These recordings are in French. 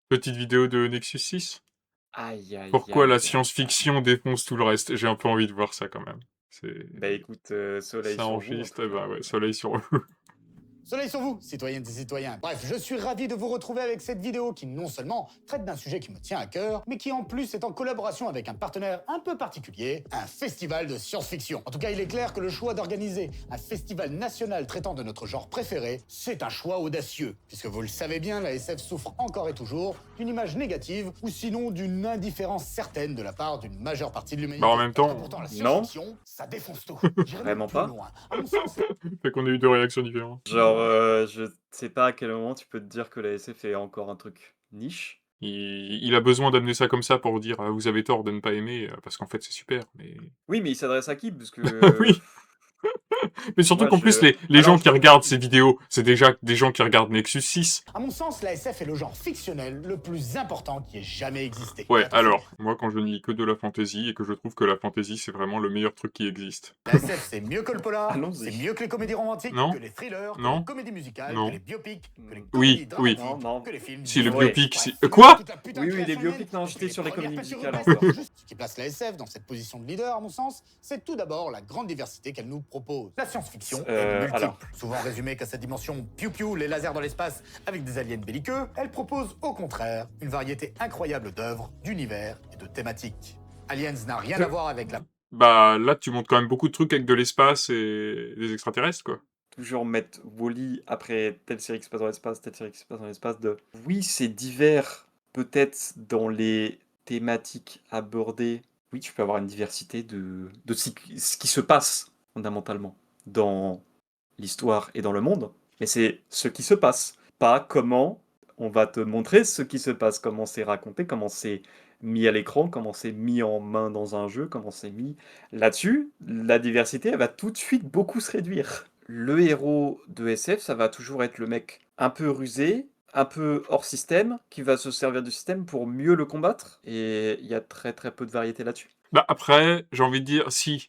Petite vidéo de Nexus 6. Aïe, aïe, Pourquoi aïe, la aïe, aïe. science-fiction défonce tout le reste? J'ai un peu envie de voir ça quand même. Bah écoute, soleil Ça sur vous en enregistre, tout eh cas. ben ouais, soleil sur eux. Soleil sur vous, citoyennes et citoyens. Bref, je suis ravi de vous retrouver avec cette vidéo qui non seulement traite d'un sujet qui me tient à cœur, mais qui en plus est en collaboration avec un partenaire un peu particulier, un festival de science-fiction. En tout cas, il est clair que le choix d'organiser un festival national traitant de notre genre préféré, c'est un choix audacieux. Puisque vous le savez bien, la SF souffre encore et toujours d'une image négative, ou sinon d'une indifférence certaine de la part d'une majeure partie de l'humanité. Bah en même temps, Pourtant, la non. science-fiction, ça défonce tout. J'irai même Vraiment plus pas. loin. À mon sens, fait qu'on a eu deux réactions différentes. Genre, je sais pas à quel moment tu peux te dire que la SF est encore un truc niche. Il a besoin d'amener ça comme ça pour dire ah, vous avez tort de ne pas aimer, parce qu'en fait c'est super, mais... Oui, mais il s'adresse à qui? Parce que oui. Mais surtout moi qu'en plus, je les alors gens je qui vois regardent ces vidéos, c'est déjà des gens qui regardent Nexus 6. à mon sens, la SF est le genre fictionnel le plus important qui ait jamais existé. Ouais, Et attention, alors, moi quand je ne lis que de la fantasy, et que je trouve que la fantasy c'est vraiment le meilleur truc qui existe. la SF, c'est mieux que le polar, Allons-y. c'est mieux que les comédies romantiques, Non. que les thrillers, que Non. les comédies musicales, Non. que les biopics, que les Oui, comédies oui. dramatiques, Non, non. que les films Si, le Ouais. biopic, Bref, si... c'est Quoi? toute la putain Oui, de oui, les création biopics, humaine, non, et j'étais puis sur les premières comédies peintures musicales urbaines. encore. Juste, ce qui place la SF dans cette position de leader, à mon sens, c'est tout d'abord la grande diversité qu'elle nous propose. La science-fiction est multiple. Alors. Souvent résumée qu'à sa dimension piou-piou, les lasers dans l'espace avec des aliens belliqueux, elle propose au contraire une variété incroyable d'œuvres, d'univers et de thématiques. Aliens n'a rien à voir avec la... Bah là, tu montres quand même beaucoup de trucs avec de l'espace et des extraterrestres, quoi. Toujours mettre Wall-E après telle série qui se passe dans l'espace, telle série qui se passe dans l'espace de... Oui, c'est divers, peut-être dans les thématiques abordées. Oui, tu peux avoir une diversité de ce qui se passe fondamentalement dans l'histoire et dans le monde, mais c'est ce qui se passe, pas comment on va te montrer ce qui se passe, comment c'est raconté, comment c'est mis à l'écran, comment c'est mis en main dans un jeu, comment c'est mis là-dessus. La diversité, elle va tout de suite beaucoup se réduire. Le héros de SF, ça va toujours être le mec un peu rusé, un peu hors système, qui va se servir du système pour mieux le combattre, et il y a très très peu de variété là-dessus. Bah après, j'ai envie de dire, si,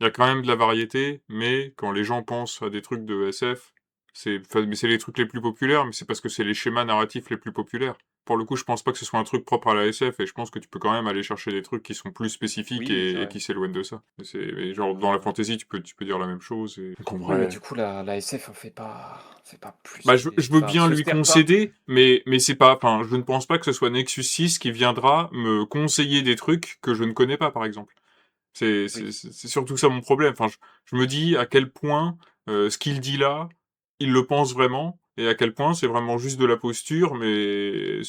il y a quand même de la variété, mais quand les gens pensent à des trucs de SF, mais c'est les trucs les plus populaires, mais c'est parce que c'est les schémas narratifs les plus populaires. Pour le coup, je pense pas que ce soit un truc propre à la SF, et je pense que tu peux quand même aller chercher des trucs qui sont plus spécifiques Oui, c'est et vrai. qui s'éloignent de ça. Mais genre, dans la fantasy, tu peux dire la même chose. Donc, en Oui, mais vrai... du coup, la SF, on fait pas plus. Bah, je veux Enfin, bien se lui sert pas. concéder, mais c'est pas, enfin, je ne pense pas que ce soit Nexus 6 qui viendra me conseiller des trucs que je ne connais pas, par exemple. Oui. C'est surtout ça mon problème. Enfin, je me dis à quel point ce qu'il dit là, il le pense vraiment, et à quel point c'est vraiment juste de la posture, mais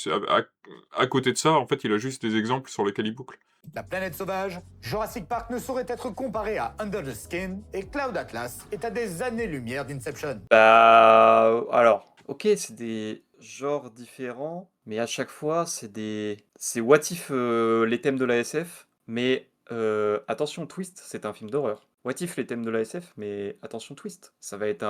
à côté de ça, en fait, il a juste des exemples sur lesquels il boucle. La planète sauvage, Jurassic Park ne saurait être comparé à Under the Skin, et Cloud Atlas est à des années-lumière d'Inception. Bah, alors, ok, c'est des genres différents, mais à chaque fois, c'est what if les thèmes de la SF, mais attention, Twist, c'est un film d'horreur. What if les thèmes de la SF, mais attention, Twist, ça va être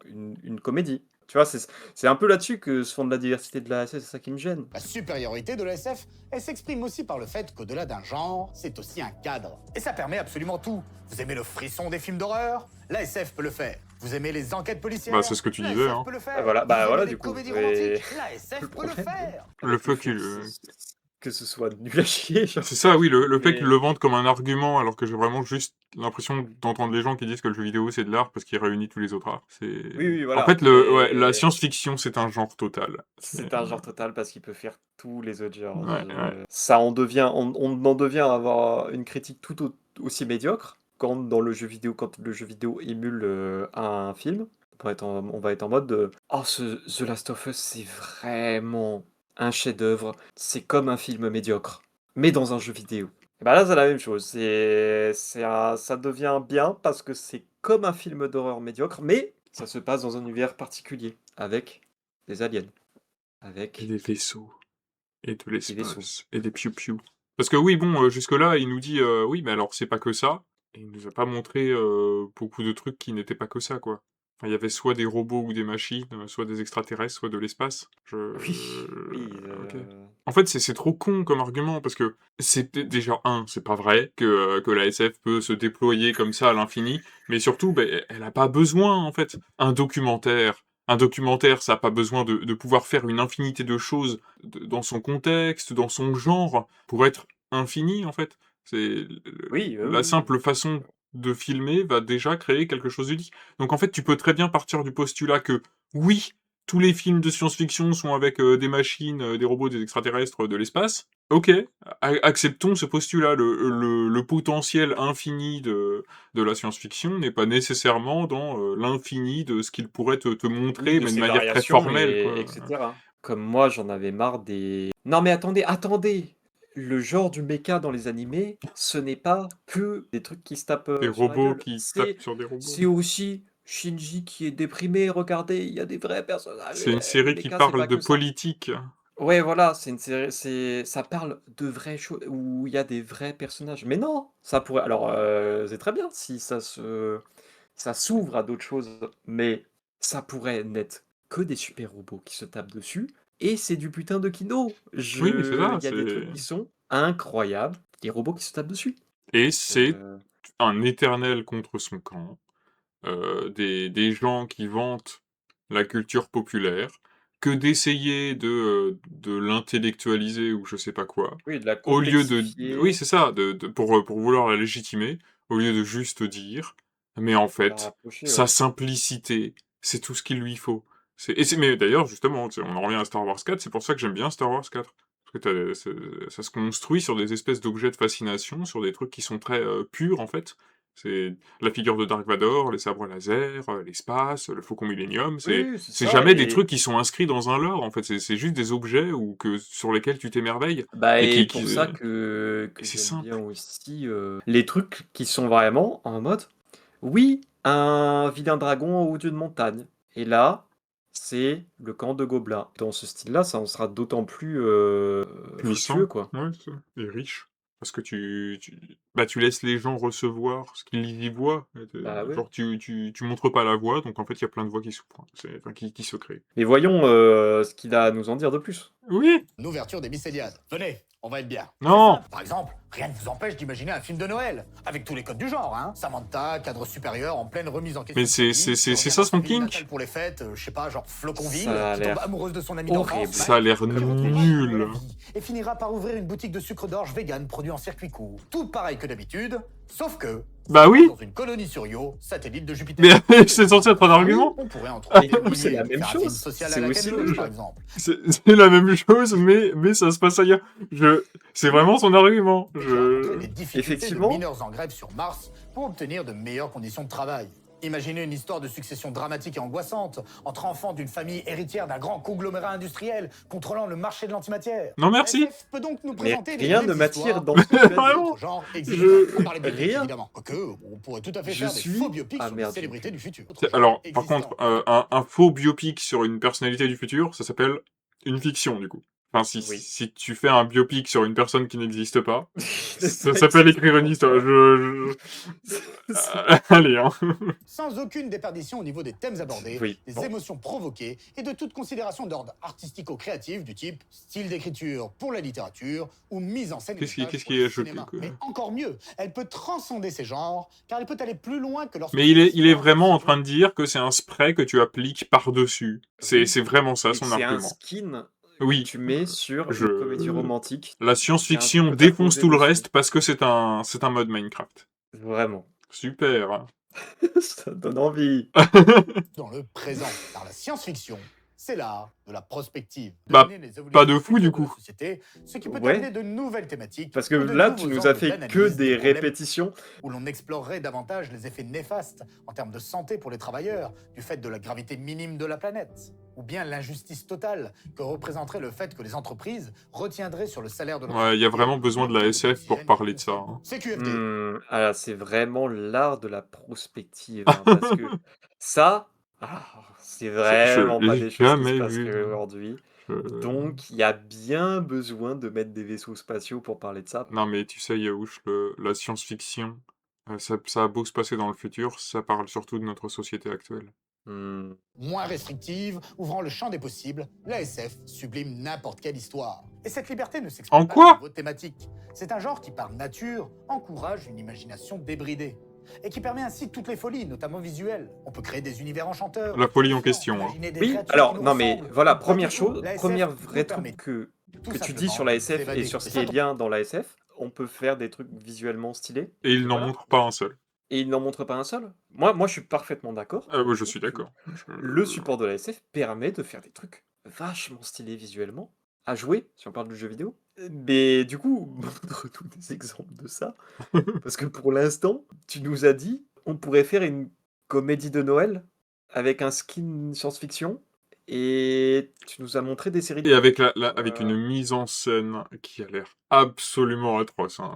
une comédie. Tu vois, c'est un peu là-dessus que se fonde la diversité de la SF, c'est ça qui me gêne. La supériorité de la SF, elle s'exprime aussi par le fait qu'au-delà d'un genre, c'est aussi un cadre. Et ça permet absolument tout. Vous aimez le frisson des films d'horreur? La SF peut le faire. Vous aimez les enquêtes policières? Bah, c'est ce que tu La disais, SF hein. peut le faire. Ah, voilà, Vous bah aimez voilà, les du coup. comédies Et romantiques? La SF le peut le problème faire. Le avec fait film, qu'il... c'est que ce soit nul à chier, genre. C'est ça, oui, le fait qu'ils Et le vendent comme un argument, alors que j'ai vraiment juste l'impression d'entendre les gens qui disent que le jeu vidéo c'est de l'art parce qu'il réunit tous les autres arts. oui, oui, En voilà. fait, la Et science-fiction c'est un genre total. c'est un genre total parce qu'il peut faire tous les autres genres. Ouais, ouais. Ça en devient, on en devient à avoir une critique aussi médiocre quand le jeu vidéo émule un film. On va être en mode de, oh, The Last of Us, c'est vraiment un chef-d'œuvre. C'est comme un film médiocre, mais dans un jeu vidéo. Et bah là, c'est la même chose. Ça devient bien parce que c'est comme un film d'horreur médiocre, mais ça se passe dans un univers particulier avec des aliens, Et avec des vaisseaux, et de des vaisseaux. l'espace, et des piou-piou. Parce que oui, bon, jusque-là, il nous dit, oui, mais alors c'est pas que ça, et il nous a pas montré beaucoup de trucs qui n'étaient pas que ça, quoi. Enfin, il y avait soit des robots ou des machines, soit des extraterrestres, soit de l'espace. Oui, oui. Ok. En fait, c'est trop con comme argument, parce que c'est déjà, c'est pas vrai que la SF peut se déployer comme ça à l'infini, mais surtout, ben, elle a pas besoin, en fait. Un documentaire, Un documentaire, ça a pas besoin de pouvoir faire une infinité de choses dans son contexte, dans son genre, pour être infini, en fait. C'est Oui, la oui. simple façon de filmer va déjà créer quelque chose d'unique. Donc en fait, tu peux très bien partir du postulat que, oui, tous les films de science-fiction sont avec des machines, des robots, des extraterrestres, de l'espace. Ok, acceptons ce postulat. Le potentiel infini de la science-fiction n'est pas nécessairement dans l'infini de ce qu'il pourrait te Oui, montrer, de mais de ses manière très variations formelle, et quoi. etc. Comme moi, j'en avais marre des... Non mais attendez! Le genre du mecha dans les animés, ce n'est pas que des trucs qui se tapent Des sur la robots gueule. qui tapent sur des robots. C'est aussi Shinji qui est déprimé. Regardez, il y a des vrais personnages. C'est une Les série qui mechas, c'est parle pas de que ça. politique. Ouais, voilà, c'est une série, ça parle de vraies choses où il y a des vrais personnages. Mais non, ça pourrait. Alors, c'est très bien si ça s'ouvre à d'autres choses, mais ça pourrait n'être que des super robots qui se tapent dessus, et c'est du putain de kino. Oui, c'est ça, Il y a des trucs qui sont incroyables, des robots qui se tapent dessus. Et c'est Euh, un éternel contre son camp. Des gens qui vantent la culture populaire, que d'essayer de l'intellectualiser ou je sais pas quoi, oui, de la au lieu de... Oui, complexifier, c'est ça, pour vouloir la légitimer, au lieu de juste dire, mais en de la fait, rapprocher, sa ouais. simplicité, c'est tout ce qu'il lui faut. Mais d'ailleurs, justement, tu sais, on en revient à Star Wars 4, c'est pour ça que j'aime bien Star Wars 4. Parce que ça se construit sur des espèces d'objets de fascination, sur des trucs qui sont très purs, en fait. C'est la figure de Dark Vador, les sabres laser, l'espace, le faucon Millennium, Oui, c'est c'est ça, jamais des et trucs qui sont inscrits dans un lore, en fait, c'est juste des objets sur lesquels tu t'émerveilles, bah, et et qui pour ça que c'est j'aime bien simple. aussi les trucs qui sont vraiment en mode, oui, un vilain dragon au dieu de montagne. Et là, c'est le camp de gobelins. Dans ce style-là, ça en sera d'autant plus fructueux, Puissant, quoi. ouais, c'est ça, et riche. Parce que tu laisses les gens recevoir ce qu'ils y voient. Bah ouais. Genre, tu montres pas la voix, donc en fait, il y a plein de voix qui se enfin, qui se créent. Mais voyons ce qu'il a à nous en dire de plus. Oui! L'ouverture des Mycéliades. Venez, on va être bien. Non! C'est simple. Par exemple, rien ne vous empêche d'imaginer un film de Noël, avec tous les codes du genre, hein. Samantha, cadre supérieur, en pleine remise en question. Mais de sa vie, c'est revient ça dans son sa ville kink? natale pour les fêtes, je sais pas, genre Floconville, Ça a qui tombe l'air amoureuse de son ami horrible. d'enfance. Ça a l'air puis retrouve nul. la vie, et finira par ouvrir une boutique de sucre d'orge vegan produit en circuit court. Tout pareil que d'habitude, sauf que... Bah oui! dans une colonie sur Io, satellite de Jupiter. Mais c'est censé être un argument? On pourrait en trouver des Mais c'est la milliers, même faire un film chose. social à C'est la aussi Ken le Loach, jeu. par exemple. C'est la même chose, mais ça se passe ailleurs. C'est vraiment son argument. Et qui rencontrait des difficultés de Effectivement. mineurs en grève sur Mars pour obtenir de meilleures conditions de travail. Imaginez une histoire de succession dramatique et angoissante entre enfants d'une famille héritière d'un grand conglomérat industriel contrôlant le marché de l'antimatière. Non, merci. SF peut donc nous Mais présenter des rien vraies ne m'attire histoires dans ce que tu as dit. Vraiment. d'autres genres existent. Je- À part les biopics, Rien. évidemment. Quoique, on pourrait tout à fait Je faire des suis- faux biopics Ah, sur merde, des célébrités du futur. Alors, par Existants. contre, un faux biopic sur une personnalité du futur, ça s'appelle une fiction, du coup. Enfin, Oui. si tu fais un biopic sur une personne qui n'existe pas, ça C'est s'appelle écrire une histoire. Allez, hein. Sans aucune déperdition au niveau des thèmes abordés, Oui, des bon. émotions provoquées et de toute considération d'ordre artistico-créatif du type style d'écriture pour la littérature ou mise en scène Qu'est-ce qui pour est le à choquer, cinéma. quoi. Mais encore mieux, elle peut transcender ces genres car elle peut aller plus loin que lorsque... Mais il est vraiment en train de dire que c'est un spray que tu appliques par-dessus. Oui. C'est vraiment ça Et son c'est un argument. skin Oui. que tu mets sur Je- une comédie romantique. La C'est un science-fiction truc que t'as défonce posé tout le dessus. reste parce que c'est un mode Minecraft. Vraiment. Super. Ça donne envie. dans le présent. Car la science-fiction, c'est l'art de la prospective. Bah, Deviner les évolutions pas de fou, futures du de coup. la société, ce qui peut Ouais. amener de nouvelles thématiques. Parce que ou de là, nouveaux tu nous angles as fait que d'analyse des problèmes répétitions. où l'on explorerait davantage les effets néfastes en termes de santé pour les travailleurs du fait de la gravité minime de la planète, ou bien l'injustice totale que représenterait le fait que les entreprises retiendraient sur le salaire de leurs Ouais, il y a employés vraiment besoin de la moins que SF pour l'oxygène parler de qu'ils ça. consomment. Hein. C'est QFD. Ah, c'est vraiment l'art de la prospective, hein, parce que ça, c'est vraiment pas l'ai des choses qui se jamais passent vu. aujourd'hui. Je- Donc, il y a bien besoin de mettre des vaisseaux spatiaux pour parler de ça. Non, mais tu sais, Yaouch, la science-fiction, ça a beau se passer dans le futur, ça parle surtout de notre société actuelle. Hmm. Moins restrictive, ouvrant le champ des possibles, la SF sublime n'importe quelle histoire. Et cette liberté ne s'exprime En pas quoi au niveau thématique. C'est un genre qui, par nature, encourage une imagination débridée. et qui permet ainsi toutes les folies, notamment visuelles. On peut créer des univers enchanteurs. La folie en question. Hein. imaginer des Oui, créatures qui alors, nous non, mais ressemblent. voilà, Pas première du tout. chose, La SF première nous vraie permet truc que tout tu dis simplement sur la de SF et s'évader. sur ce Et qui ça, est bien dans la SF, on peut faire des trucs visuellement stylés. Et il n'en Voilà. montre pas un seul. Et il n'en montre pas un seul. Moi, je suis parfaitement d'accord. Ah, ouais, je Je suis trouve que d'accord. le support de la SF permet de faire des trucs vachement stylés visuellement, à jouer, si on parle de jeux vidéo. Mais du coup, montre-nous des exemples de ça. Parce que pour l'instant, tu nous as dit, on pourrait faire une comédie de Noël avec un skin science-fiction. Et tu nous as montré des séries Et de... avec, avec une mise en scène qui a l'air absolument atroce. Hein.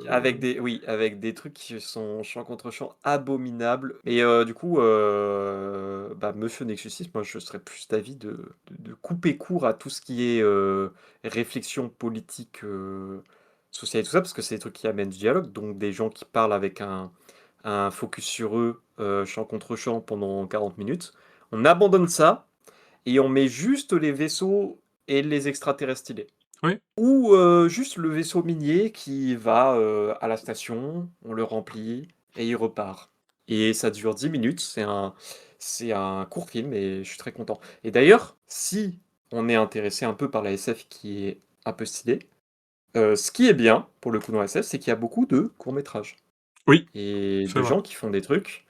avec des trucs qui sont champ contre champ abominables. Et du coup, Monsieur Nexus 6, moi je serais plus d'avis de couper court à tout ce qui est réflexion politique, sociale et tout ça, parce que c'est des trucs qui amènent du dialogue, donc des gens qui parlent avec un focus sur eux, champ contre champ pendant 40 minutes. On abandonne ça et on met juste les vaisseaux et les extraterrestres stylés. Oui. Ou juste le vaisseau minier qui va à la station, on le remplit et il repart. Et ça dure 10 minutes, c'est un court film et je suis très content. Et d'ailleurs, si on est intéressé un peu par la SF qui est un peu stylée, ce qui est bien pour le coup dans la SF, c'est qu'il y a beaucoup de courts-métrages. Oui, Et c'est de vrai. gens qui font des trucs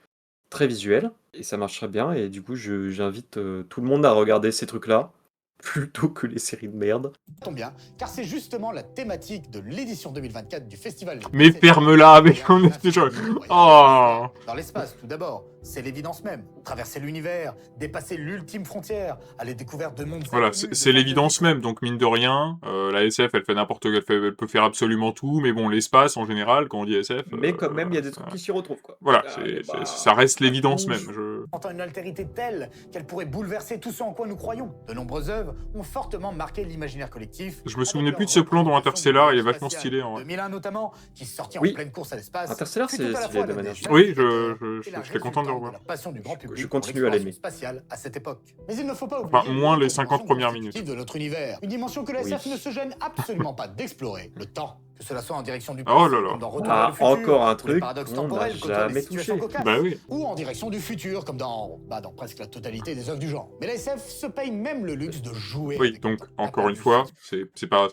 très visuels et ça marche très bien. Et du coup, j'invite tout le monde à regarder ces trucs-là plutôt que les séries de merde. Ça tombe bien, car c'est justement la thématique de l'édition 2024 du festival. des Mais PCT. ferme-la avec Moyen un d'infini, déjà. moyen Oh. Dans l'espace, tout d'abord, c'est l'évidence même. Traverser l'univers, dépasser l'ultime frontière, aller découvrir de mondes Voilà, inconnus, c'est de l'évidence fantasy. même, donc mine de rien, la SF, elle fait n'importe quoi, elle peut faire absolument tout, mais bon, l'espace, en général, quand on dit SF, Mais quand même, il y a des ça- trucs qui s'y retrouvent, quoi. voilà, Ah, ça reste ça l'évidence bouge. même. Entend une altérité telle qu'elle pourrait bouleverser tout ce en quoi nous croyons. De nombreuses œuvres ont fortement marqué l'imaginaire collectif. Je me avec souvenais leur plus de ce plan dans représentation Interstellar, du il est voyage vachement spatial. stylé, en vrai. 2001 notamment, qui sortit Oui. en pleine course à l'espace. Interstellar, fut c'est tout à la stylé fois de l'un des manière gestes Oui, fondateurs et la j'étais content de le résultante revoir. la passion du grand public pour continue à l'aimer. l'exploration spatiale à cette époque. Mais il ne faut pas Enfin, oublier moins les l'autre 50 dimension premières constitutive minutes. de notre univers. Une dimension que la SF Oui. ne se gêne absolument pas d'explorer. Le temps, que cela soit en direction du Oh passé, là là. comme dans Retour vers Ah, le futur, encore un où les truc paradoxes qu'on n'a temporels côtoient des jamais situations touché. cocasses, Bah oui. ou en direction du futur, comme dans presque la totalité des œuvres du genre. Mais la SF se paye même le luxe de jouer Oui, avec donc, le temps. D'un encore point une de vue fois, physique. c'est pas,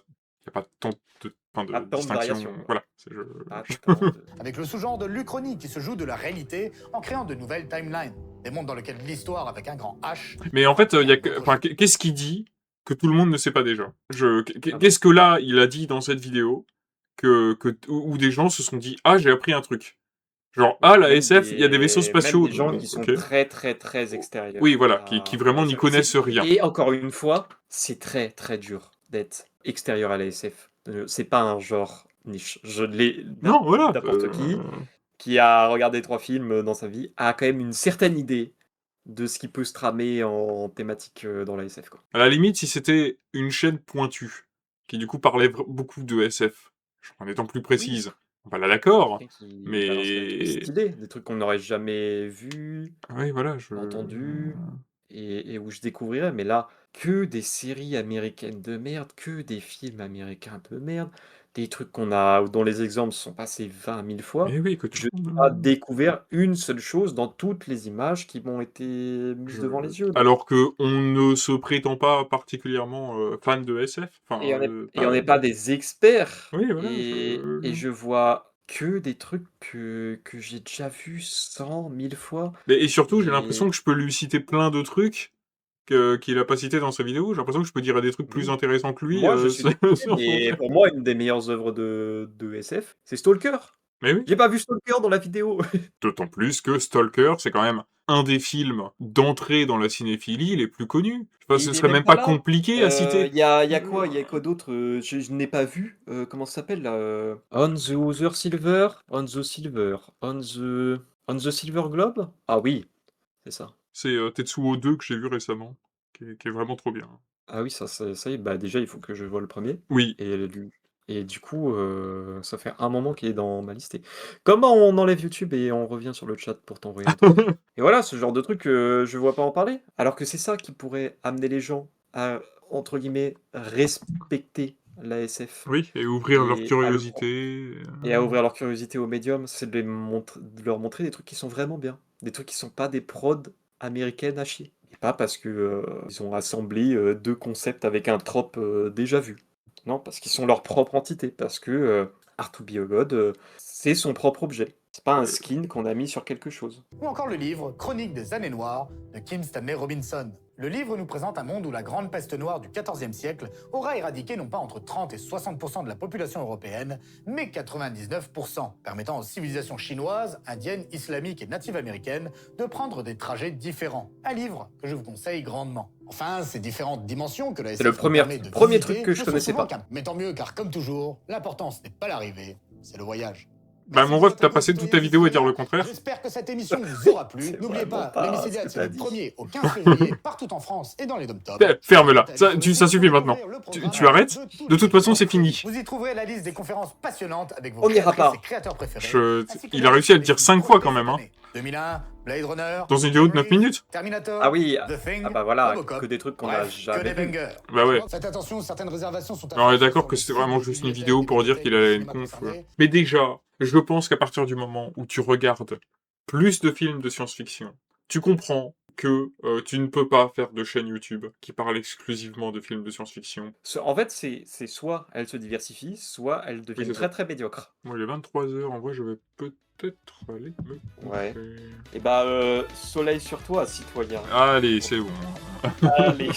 y a pas tant de, enfin, Pas de tant de distinction, variations, quoi. voilà. Pas tant de- Avec le sous-genre de l'Uchronie qui se joue de la réalité en créant de nouvelles timelines. Des mondes dans lesquels l'histoire avec un grand H. Mais en fait, y a enfin, qu'est-ce qu'il dit que tout le monde ne sait pas déjà? Ah Qu'est-ce que là, il a dit dans cette vidéo où des gens se sont dit, ah, j'ai appris un truc. Genre, ah, la Même SF, il y a des vaisseaux même spatiaux. des gens donc, qui sont ok. très très très extérieurs. Oui, voilà, qui à vraiment la n'y SF. connaissent rien. Et encore une fois, c'est très très dur d'être extérieur à la SF. C'est pas un genre niche. Je l'ai. Non, voilà. N'importe qui a regardé 3 films dans sa vie a quand même une certaine idée de ce qui peut se tramer en thématique dans la SF, quoi. À la limite, si c'était une chaîne pointue, qui du coup parlait beaucoup de SF, en étant plus précise, bah là d'accord, Qui balancerait des trucs mais... stylés, des trucs qu'on n'aurait jamais vus, Oui, voilà, entendus, et où je découvrirais. Mais là, que des séries américaines de merde, que des films américains de merde, des trucs dont les exemples sont passés 20 000 fois. Mais oui, que tout Je le n'ai monde... pas découvert une seule chose dans toutes les images qui m'ont été mises devant les yeux. Alors que on ne se prétend pas particulièrement fan de SF. Enfin, Et on n'est pas des experts. Oui, voilà, Et je vois que des trucs que j'ai déjà vus 100 000 fois. Et surtout, j'ai Et- l'impression que je peux lui citer plein de trucs qu'il a pas cité dans sa vidéo. J'ai l'impression que je peux dire des trucs plus Oui. intéressants que lui. Moi, je suis désolé, sur son mais truc. pour moi, une des meilleures œuvres de SF, c'est Stalker. Mais oui. J'ai pas vu Stalker dans la vidéo. D'autant plus que Stalker, c'est quand même un des films d'entrée dans la cinéphilie les plus connus. Enfin, Et ce il est serait même même pas pas là. compliqué à citer. Il y a quoi d'autre je n'ai pas vu. Comment ça s'appelle là On the Other Silver On the Silver On the Silver Globe. Ah oui, c'est ça. C'est Tetsuo 2 que j'ai vu récemment, qui est vraiment trop bien. Ah oui, ça y est, bah déjà, il faut que je vois le premier. Oui. Et du coup, ça fait un moment qu'il est dans ma liste. Comment on enlève YouTube et on revient sur le chat pour t'envoyer un truc. Et voilà, ce genre de truc, je vois pas en parler. Alors que c'est ça qui pourrait amener les gens à, entre guillemets, respecter la SF. Oui, et ouvrir leur Et curiosité. Et à ouvrir leur curiosité au médium, c'est de leur montrer des trucs qui sont vraiment bien. Des trucs qui sont pas des prods américaines à chier. Et pas parce que ils ont assemblé 2 concepts avec un trope déjà vu. Non, parce qu'ils sont leur propre entité. Parce que Art to be a God, c'est son propre objet. C'est pas un skin qu'on a mis sur quelque chose. Ou encore le livre Chronique des années noires de Kim Stanley Robinson. Le livre nous présente un monde où la grande peste noire du XIVe siècle aura éradiqué non pas entre 30 et 60% de la population européenne, mais 99%, permettant aux civilisations chinoises, indiennes, islamiques et natives américaines de prendre des trajets différents. Un livre que je vous conseille grandement. Enfin, ces différentes dimensions que la SF le nous premier permet de truc visiter que je ne sont connaissais souvent pas. Mais tant mieux, car comme toujours, l'important ce n'est pas l'arrivée, c'est le voyage. Bah, mon ref, t'as passé toute ta vidéo à dire le contraire. J'espère que cette émission vous aura plu. C'est N'oubliez vraiment pas, pas l'Hémicédiade, ce que c'est t'as du dit. 1er au 15 février, partout en France et dans les dom-toms. Ferme-la, ça suffit maintenant. Tu arrêtes. De toute façon, c'est fini. Vous y trouverez la liste des conférences passionnantes avec vos On n'ira créatrices pas. et créateurs préférés. Il a réussi à le dire 5 fois quand même, hein. 2001, Blade Runner, Dans une vidéo de 9 minutes. Terminator, Ah oui, The Thing, ah bah voilà, Robocop. que des trucs qu'on a Bref, que jamais des vus. bangers. Bah ouais. Faites attention, certaines réservations sont Alors, on est affichées d'accord sur que le c'était site vraiment du juste une bibliothèque vidéo pour dire des qu'il a une cinémas conf. concernés. Mais déjà, je pense qu'à partir du moment où tu regardes plus de films de science-fiction, tu comprends que tu ne peux pas faire de chaîne YouTube qui parle exclusivement de films de science-fiction. En fait, c'est soit elle se diversifie, soit elle devient c'est très ça. très médiocre. Moi, il est 23h, en vrai, je vais peut-être aller me coucher. Ouais. Et bah, soleil sur toi, citoyen. Allez, c'est bon. Allez.